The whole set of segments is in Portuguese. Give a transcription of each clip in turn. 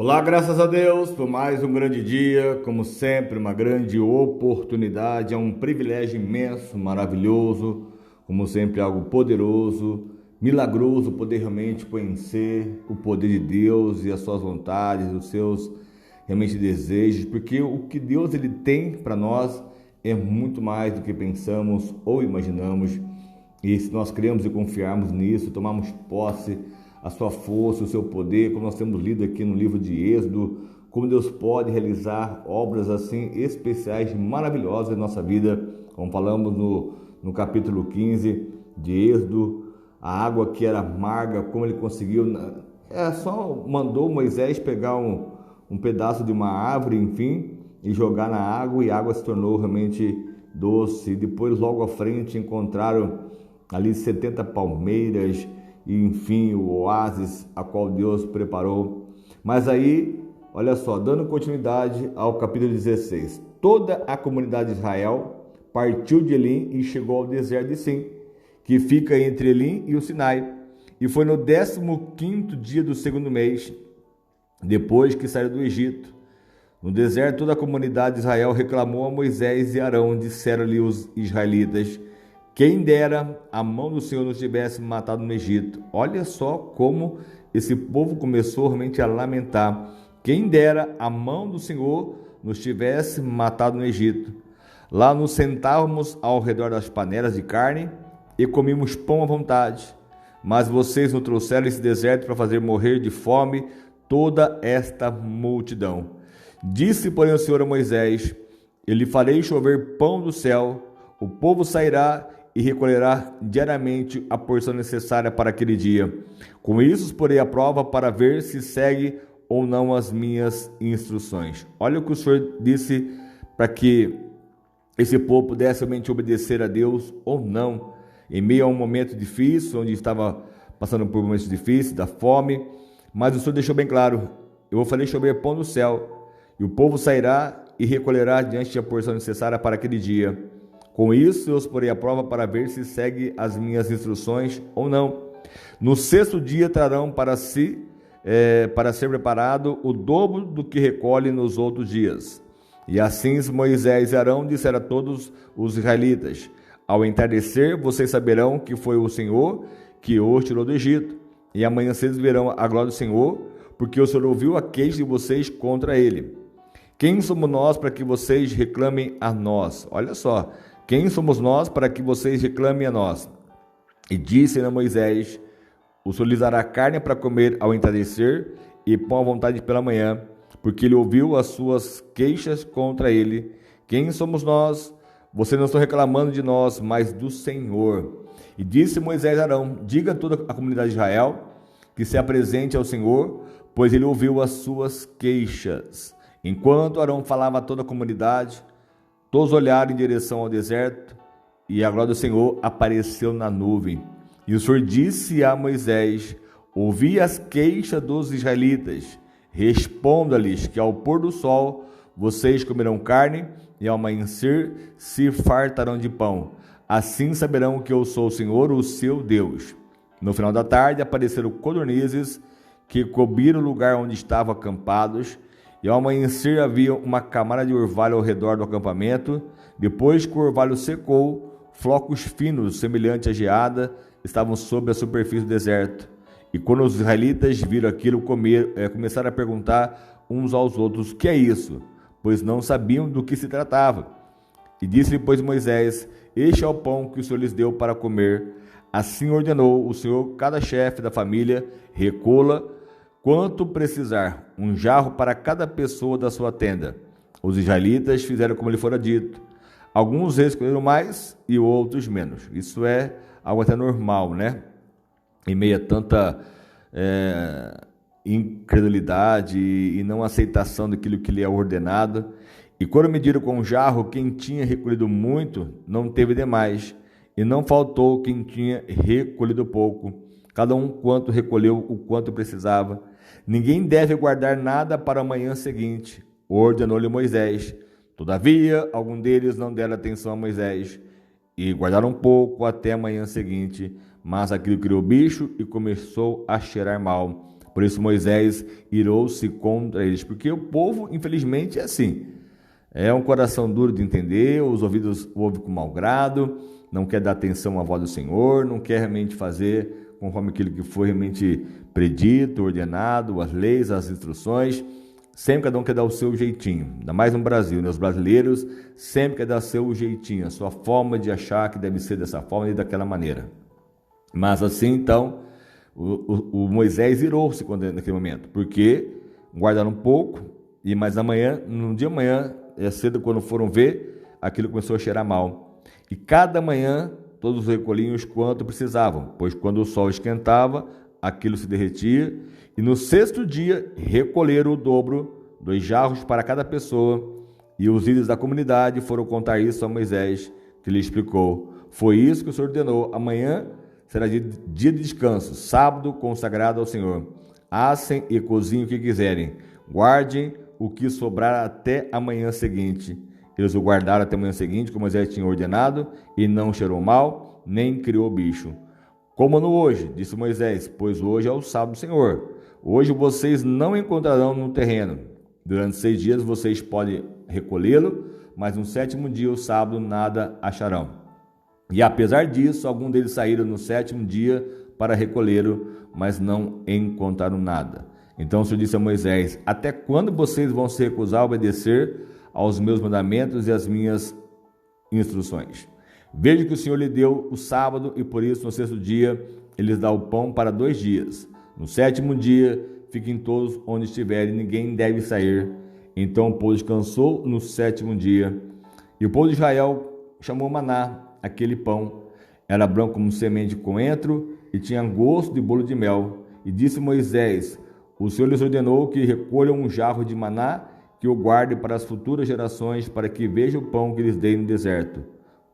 Olá, graças a Deus por mais um grande dia, como sempre, uma grande oportunidade, é um privilégio imenso, maravilhoso, como sempre, algo poderoso, milagroso, poder realmente conhecer o poder de Deus e as suas vontades, os seus realmente desejos, porque o que Deus ele tem para nós é muito mais do que pensamos ou imaginamos. E se nós cremos e confiarmos nisso, tomarmos posse, a sua força, o seu poder, como nós temos lido aqui no livro de Êxodo, como Deus pode realizar obras assim especiais, maravilhosas na nossa vida, como falamos no capítulo 15 de Êxodo, a água que era amarga, como ele conseguiu, só mandou Moisés pegar um pedaço de uma árvore, enfim, e jogar na água, e a água se tornou realmente doce. E depois, logo à frente, encontraram ali 70 palmeiras, e enfim, o oásis a qual Deus preparou. Mas aí, olha só, dando continuidade ao capítulo 16, toda a comunidade de Israel partiu de Elim e chegou ao deserto de Sim, que fica entre Elim e o Sinai, e foi no 15º dia do segundo mês, depois que saiu do Egito. No deserto, toda a comunidade de Israel reclamou a Moisés e Arão. Disseram-lhe os israelitas: quem dera a mão do Senhor nos tivesse matado no Egito. Olha só como esse povo começou realmente a lamentar. Quem dera a mão do Senhor nos tivesse matado no Egito. Lá nos sentávamos ao redor das panelas de carne e comíamos pão à vontade. Mas vocês nos trouxeram esse deserto para fazer morrer de fome toda esta multidão. Disse, porém, o Senhor a Moisés: eu lhe farei chover pão do céu, o povo sairá e recolherá diariamente a porção necessária para aquele dia. Com isso os porei à prova para ver se segue ou não as minhas instruções. Olha o que o Senhor disse para que esse povo pudesse realmente obedecer a Deus ou não, em meio a um momento difícil, onde estava passando por momentos difíceis, da fome. Mas o Senhor deixou bem claro: eu vou fazer chover pão do céu, e o povo sairá e recolherá diante a porção necessária para aquele dia. Com isso eu os porei à prova para ver se segue as minhas instruções ou não. No sexto dia trarão para si, para ser preparado, o dobro do que recolhe nos outros dias. E assim Moisés e Arão disseram a todos os israelitas: ao entardecer vocês saberão que foi o Senhor que os tirou do Egito. E amanhã vocês verão a glória do Senhor, porque o Senhor ouviu a queixa de vocês contra ele. Quem somos nós para que vocês reclamem a nós? Olha só. Quem somos nós para que vocês reclamem a nós? E disse a Moisés: o Senhor lhes dará carne para comer ao entardecer e pão à vontade pela manhã, porque ele ouviu as suas queixas contra ele. Quem somos nós? Vocês não estão reclamando de nós, mas do Senhor. E disse Moisés a Arão: diga a toda a comunidade de Israel que se apresente ao Senhor, pois ele ouviu as suas queixas. Enquanto Arão falava a toda a comunidade, todos olharam em direção ao deserto, e a glória do Senhor apareceu na nuvem. E o Senhor disse a Moisés: ouvi as queixas dos israelitas, responda-lhes que ao pôr do sol vocês comerão carne, e ao amanhecer se fartarão de pão. Assim saberão que eu sou o Senhor, o seu Deus. No final da tarde apareceram codornizes que cobriram o lugar onde estavam acampados, e ao amanhecer havia uma camada de orvalho ao redor do acampamento. Depois que o orvalho secou, flocos finos, semelhantes à geada, estavam sobre a superfície do deserto. E quando os israelitas viram aquilo, começaram a perguntar uns aos outros: o que é isso? Pois não sabiam do que se tratava. E disse-lhe, pois, Moisés: este é o pão que o Senhor lhes deu para comer. Assim ordenou o Senhor: cada chefe da família recolha quanto precisar, um jarro para cada pessoa da sua tenda. Os israelitas fizeram como lhe fora dito. Alguns escolheram mais e outros menos. Isso é algo até normal, né? Em meio a tanta incredulidade e não aceitação daquilo que lhe é ordenado. E quando mediram com um jarro, quem tinha recolhido muito não teve demais, e não faltou quem tinha recolhido pouco. Cada um quanto recolheu o quanto precisava. Ninguém deve guardar nada para a manhã seguinte, ordenou-lhe Moisés. Todavia, algum deles não deram atenção a Moisés, e guardaram pouco até a manhã seguinte. Mas aquilo criou bicho e começou a cheirar mal. Por isso Moisés irou-se contra eles, porque o povo, infelizmente, é assim. É um coração duro de entender, os ouvidos ouvem com mau grado, não quer dar atenção à voz do Senhor, não quer realmente fazer conforme aquilo que foi realmente predito, ordenado, as leis, as instruções. Sempre cada um quer dar o seu jeitinho, ainda mais no Brasil, né? Os brasileiros sempre querem dar o seu jeitinho, a sua forma de achar que deve ser dessa forma e daquela maneira. Mas assim, então, o Moisés irou-se naquele momento, porque guardaram um pouco, e mais amanhã, no dia de amanhã, cedo, quando foram ver, aquilo começou a cheirar mal. E cada manhã, todos recolhiam os quanto precisavam, pois quando o sol esquentava, aquilo se derretia, e no sexto dia recolheram o dobro, 2 jarros para cada pessoa, e os líderes da comunidade foram contar isso a Moisés, que lhe explicou: foi isso que o Senhor ordenou, amanhã será dia de descanso, sábado consagrado ao Senhor. Assem e cozinhem o que quiserem, guardem o que sobrar até a manhã seguinte. Eles o guardaram até a manhã seguinte, como Moisés tinha ordenado, e não cheirou mal, nem criou bicho. Como no hoje, disse Moisés, pois hoje é o sábado do Senhor. Hoje vocês não encontrarão no terreno. Durante 6 dias vocês podem recolhê-lo, mas no 7º dia, o sábado, nada acharão. E apesar disso, alguns deles saíram no 7º dia para recolhê-lo, mas não encontraram nada. Então o Senhor disse a Moisés: até quando vocês vão se recusar a obedecer aos meus mandamentos e às minhas instruções? Veja que o Senhor lhe deu o sábado, e por isso no 6º dia ele lhes dá o pão para 2 dias. No 7º dia fiquem todos onde estiverem, ninguém deve sair. Então o povo descansou no 7º dia. E o povo de Israel chamou maná aquele pão. Era branco como semente de coentro e tinha gosto de bolo de mel. E disse Moisés: o Senhor lhes ordenou que recolham um jarro de maná, que o guarde para as futuras gerações, para que vejam o pão que lhes dei no deserto,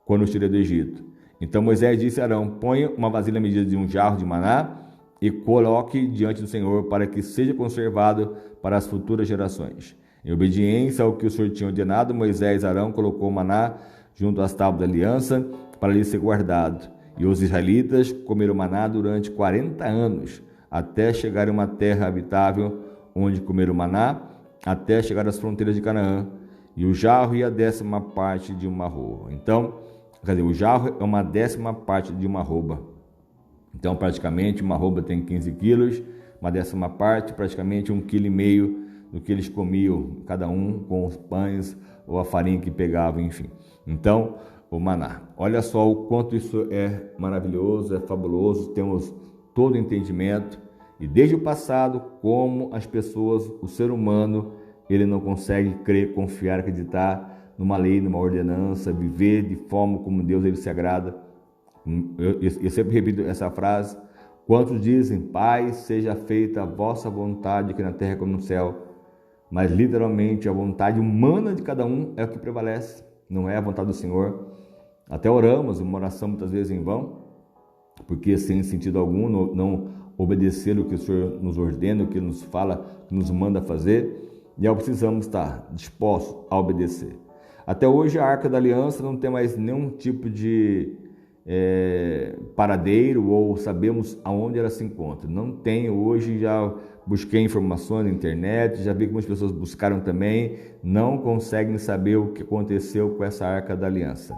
quando os tirei do Egito. Então Moisés disse a Arão: ponha uma vasilha à medida de um jarro de maná e coloque diante do Senhor, para que seja conservado para as futuras gerações. Em obediência ao que o Senhor tinha ordenado, Moisés e Arão colocou o maná junto às tábuas da aliança, para lhe ser guardado. E os israelitas comeram maná durante 40 anos, até chegar a uma terra habitável, onde comeram maná, até chegar às fronteiras de Canaã. E o jarro ia a 10ª parte de uma arroba. Então, o jarro é uma 10ª parte de uma arroba. Então, praticamente, uma arroba tem 15 quilos, uma 10ª parte, praticamente 1,5 kg do que eles comiam, cada um com os pães ou a farinha que pegavam, enfim. Então, o maná. Olha só o quanto isso é maravilhoso, é fabuloso, temos todo o entendimento. E desde o passado, como as pessoas, o ser humano, ele não consegue crer, confiar, acreditar numa lei, numa ordenança, viver de forma como Deus ele se agrada. Eu sempre repito essa frase: quantos dizem, Pai, seja feita a vossa vontade aqui na terra como no céu, mas literalmente a vontade humana de cada um é o que prevalece, não é a vontade do Senhor. Até oramos, uma oração muitas vezes em vão, porque sem sentido algum não obedecer o que o Senhor nos ordena, o que nos fala, que nos manda fazer, e precisamos estar dispostos a obedecer. Até hoje a Arca da Aliança não tem mais nenhum tipo de paradeiro, ou sabemos aonde ela se encontra. Não tem hoje, já busquei informações na internet, já vi que muitas pessoas buscaram também, não conseguem saber o que aconteceu com essa Arca da Aliança.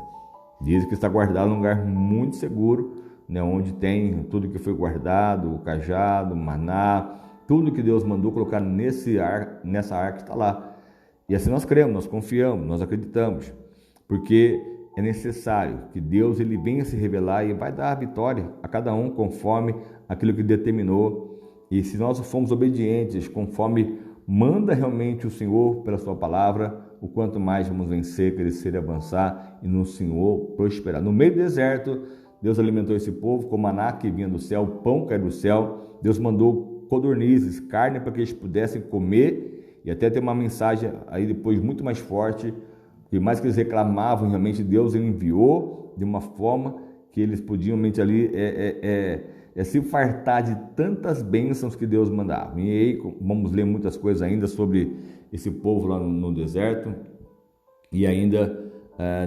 Dizem que está guardada em um lugar muito seguro, né, onde tem tudo que foi guardado, o cajado, o maná, tudo que Deus mandou colocar nessa arca está lá. E assim nós cremos, nós confiamos, nós acreditamos, porque é necessário que Deus ele venha se revelar e vai dar a vitória a cada um conforme aquilo que determinou. E se nós formos obedientes conforme manda realmente o Senhor pela sua palavra, o quanto mais vamos vencer, crescer e avançar e no Senhor prosperar. No meio do deserto, Deus alimentou esse povo com maná que vinha do céu, pão que era do céu. Deus mandou codornizes, carne para que eles pudessem comer, e até tem uma mensagem aí depois muito mais forte, que mais que eles reclamavam, realmente Deus enviou de uma forma que eles podiam realmente ali se fartar de tantas bênçãos que Deus mandava. E aí vamos ler muitas coisas ainda sobre esse povo lá no deserto, e ainda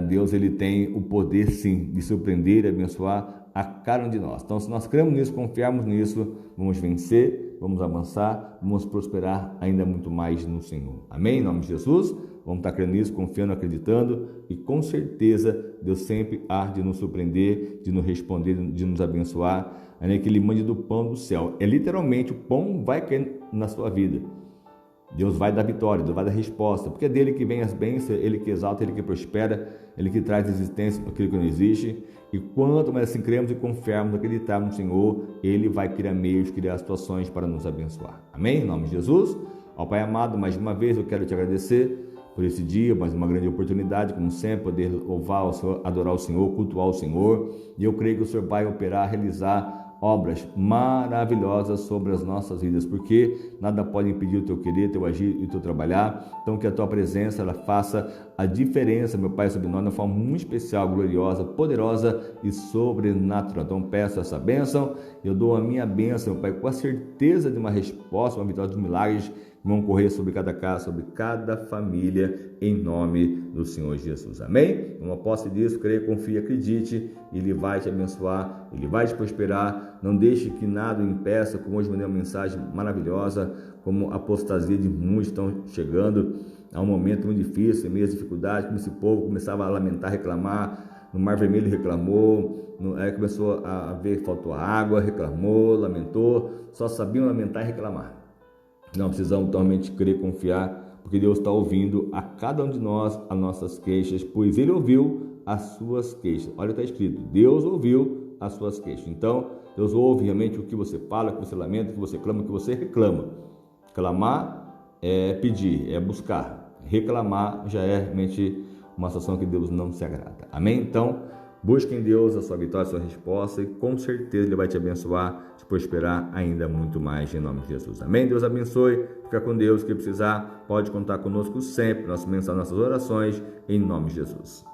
Deus ele tem o poder sim de surpreender e abençoar a cada um de nós. Então, se nós cremos nisso, confiarmos nisso, vamos vencer, vamos avançar, vamos prosperar ainda muito mais no Senhor. Amém? Em nome de Jesus, vamos estar crendo nisso, confiando, acreditando, e com certeza Deus sempre há de nos surpreender, de nos responder, de nos abençoar, ainda que Ele mande do pão do céu. É literalmente, o pão vai cair na sua vida. Deus vai dar vitória, Deus vai dar resposta, porque é dele que vem as bênçãos, Ele que exalta, Ele que prospera, Ele que traz existência para aquilo que não existe. E quanto mais assim cremos e confiarmos, acreditarmos no Senhor, Ele vai criar meios, criar situações para nos abençoar. Amém? Em nome de Jesus. Ao Pai amado, mais uma vez eu quero te agradecer por esse dia, mais uma grande oportunidade, como sempre, poder louvar o Senhor, adorar o Senhor, cultuar o Senhor. E eu creio que o Senhor vai operar, realizar obras maravilhosas sobre as nossas vidas, porque nada pode impedir o teu querer, teu agir e o teu trabalhar. Então que a tua presença ela faça a diferença, meu Pai, sobre nós, de uma forma muito especial, gloriosa, poderosa e sobrenatural. Então peço essa bênção, eu dou a minha bênção, meu Pai, com a certeza de uma resposta, uma vitória dos milagres que vão correr sobre cada casa, sobre cada família, em nome do Senhor Jesus. Amém? Uma posse disso, creia, confie, acredite, Ele vai te abençoar, Ele vai te prosperar. Não deixe que nada o impeça, como hoje mandei uma mensagem maravilhosa, como a apostasia de muitos estão chegando a um momento muito difícil, em meio às dificuldades, como esse povo começava a lamentar, reclamar. No Mar Vermelho reclamou, começou a ver, faltou água, reclamou, lamentou, só sabiam lamentar e reclamar. Não precisamos totalmente crer, confiar, porque Deus está ouvindo a cada um de nós as nossas queixas, pois Ele ouviu as suas queixas. Olha, está escrito, Deus ouviu as suas queixas. Então, Deus ouve realmente o que você fala, o que você lamenta, o que você clama, o que você reclama. Clamar é pedir, é buscar. Reclamar já é realmente uma situação que Deus não se agrada. Amém? Então, busque em Deus a sua vitória, a sua resposta, e com certeza Ele vai te abençoar, te prosperar ainda muito mais, em nome de Jesus. Amém? Deus abençoe, fica com Deus, que precisar, pode contar conosco sempre, nossas mensagens, nossas orações, em nome de Jesus.